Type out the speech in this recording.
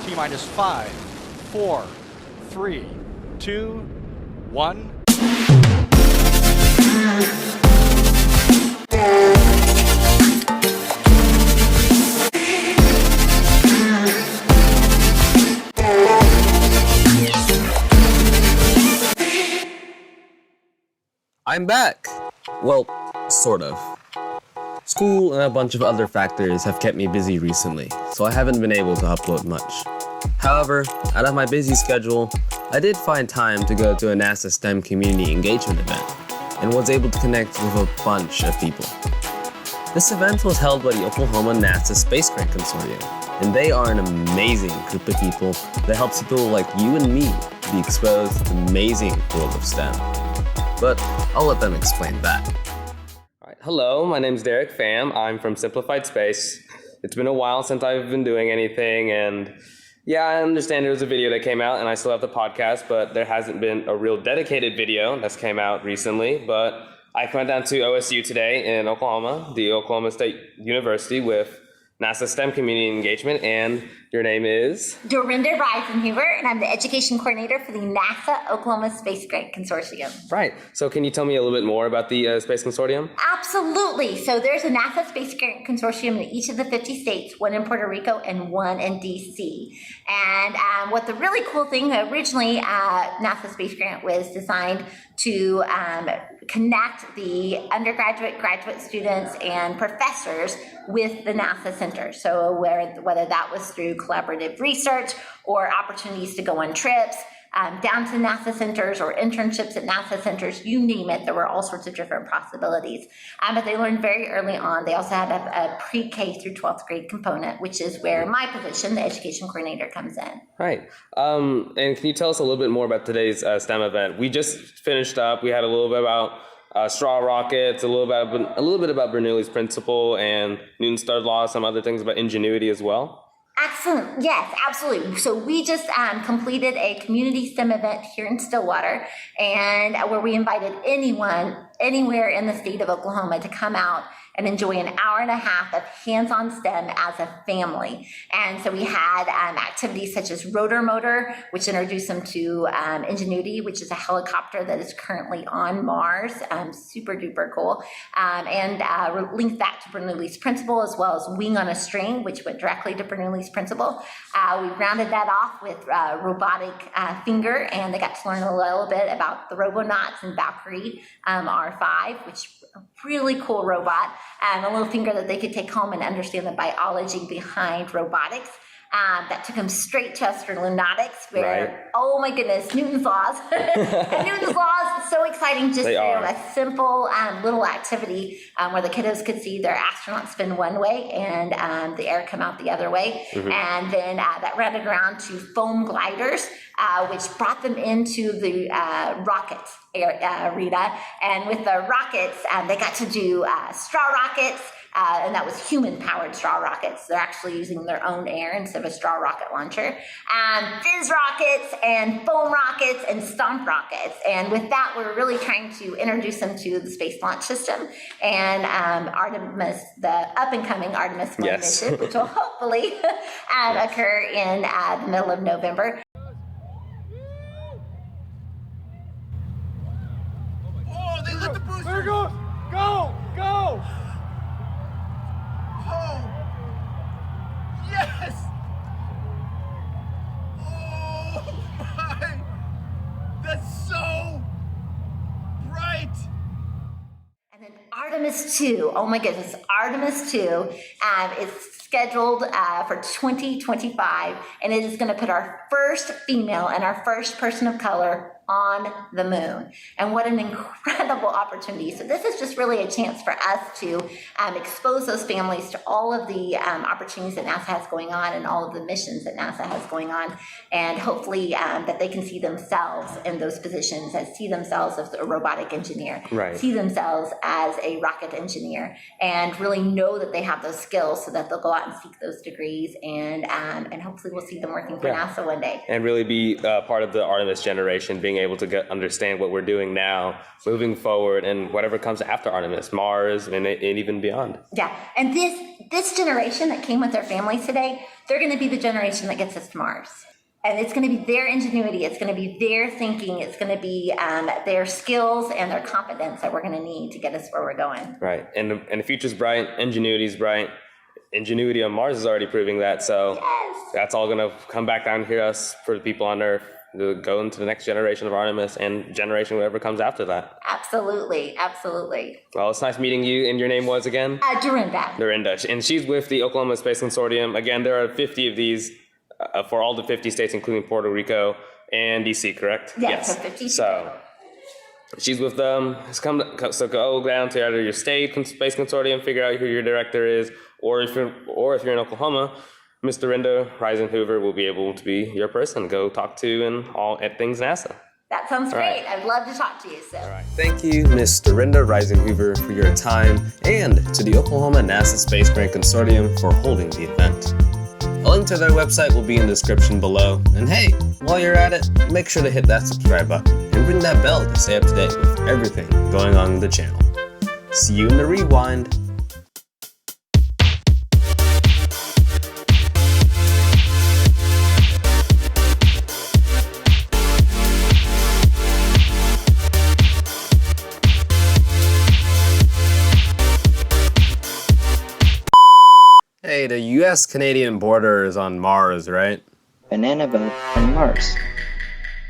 T-minus 5, 4, 3, 2, 1. I'm back! Well, sort of. School and a bunch of other factors have kept me busy recently, so I haven't been able to upload much. However, out of my busy schedule, I did find time to go to a NASA STEM community engagement event, and was able to connect with a bunch of people. This event was held by the Oklahoma NASA Space Grant Consortium, and they are an amazing group of people that helps people like you and me be exposed to the amazing world of STEM. But I'll let them explain that. All right, hello, my name's Derek Pham. I'm from Simplified Space. It's been a while since I've been doing anything, and yeah, I understand there was a video that came out, and I still have the podcast, but there hasn't been a real dedicated video that's came out recently. But I went down to OSU today in Oklahoma, the Oklahoma State University, with NASA STEM Community Engagement, and your name is? Dorinda Risenhoover, and I'm the Education Coordinator for the NASA Oklahoma Space Grant Consortium. Right. So can you tell me a little bit more about the Space Consortium? Absolutely. So there's a NASA Space Grant Consortium in each of the 50 states, one in Puerto Rico and one in D.C. And what the really cool thing, originally NASA Space Grant was designed to connect the undergraduate, graduate students, and professors with the NASA Center. So whether that was through collaborative research or opportunities to go on trips, down to NASA centers or internships at NASA centers, you name it, there were all sorts of different possibilities. But they learned very early on. They also had a pre-K through 12th grade component, which is where my position, the education coordinator, comes in. Right. And can you tell us a little bit more about today's STEM event? We just finished up. We had a little bit about straw rockets, a little bit about Bernoulli's principle and Newton's third law, some other things about ingenuity as well. Excellent. Yes, absolutely. So we just completed a community STEM event here in Stillwater, and where we invited anyone, anywhere in the state of Oklahoma to come out and enjoy an hour and a half of hands-on STEM as a family. And so we had activities such as rotor motor, which introduced them to Ingenuity, which is a helicopter that is currently on Mars, super duper cool, and linked that to Bernoulli's principle, as well as wing on a string, which went directly to Bernoulli's principle. We rounded that off with robotic finger, and they got to learn a little bit about the Robonauts and Valkyrie R5, which a really cool robot, a little finger that they could take home and understand the biology behind robotics. That took them straight to astronautics, where, right. Oh my goodness, Newton's laws. And Newton's laws is so exciting just through a simple little activity where the kiddos could see their astronauts spin one way and the air come out the other way. Mm-hmm. And then that rounded around to foam gliders, which brought them into the rockets arena. And with the rockets, they got to do straw rockets, and that was human-powered straw rockets. They're actually using their own air instead of a straw rocket launcher. Fizz rockets and foam rockets and stomp rockets. And with that, we're really trying to introduce them to the Space Launch System and Artemis, the up-and-coming Artemis 1 mission, which will hopefully occur in the middle of November. Oh, they lit the booster! There it goes! Go! Go! Oh! Yes! Oh my! That's so bright! And then Artemis 2, oh my goodness, Artemis 2 is scheduled for 2025, and it is going to put our first female and our first person of color on the moon. And what an incredible opportunity. So this is just really a chance for us to expose those families to all of the opportunities that NASA has going on and all of the missions that NASA has going on. And hopefully that they can see themselves in those positions, see themselves as a robotic engineer, right. See themselves as a rocket engineer, and really know that they have those skills so that they'll go out and seek those degrees, and hopefully we'll see them working for NASA one day. And really be part of the Artemis generation, being able to understand what we're doing now, moving forward, and whatever comes after Artemis, Mars, and even beyond. Yeah, and this this generation that came with their families today, they're going to be the generation that gets us to Mars. And it's going to be their ingenuity, it's going to be their thinking, it's going to be their skills and their competence that we're going to need to get us where we're going. Right, and the future's bright, ingenuity's bright. Ingenuity on Mars is already proving that, so Yes. that's all going to come back down here us for the people on Earth to go into the next generation of Artemis and generation whatever comes after that. Absolutely, absolutely. Well, it's nice meeting you, and your name was again? Dorinda. Dorinda, and she's with the Oklahoma Space Consortium. Again, there are 50 of these for all the 50 states, including Puerto Rico and DC, correct? Yes, for 50. So she's with them. So go down to either your state space consortium, figure out who your director is, or if you're in Oklahoma, Miss Dorinda Risenhoover will be able to be your person. Go talk to and all at things NASA. That sounds All right. great. I'd love to talk to you. So. All right. Thank you, Miss Dorinda Risenhoover, for your time, and to the Oklahoma NASA Space Grant Consortium for holding the event. A link to their website will be in the description below. And hey, while you're at it, make sure to hit that subscribe button and ring that bell to stay up to date with everything going on in the channel. See you in the rewind. Hey, the US-Canadian border is on Mars, right? Banana boat on Mars.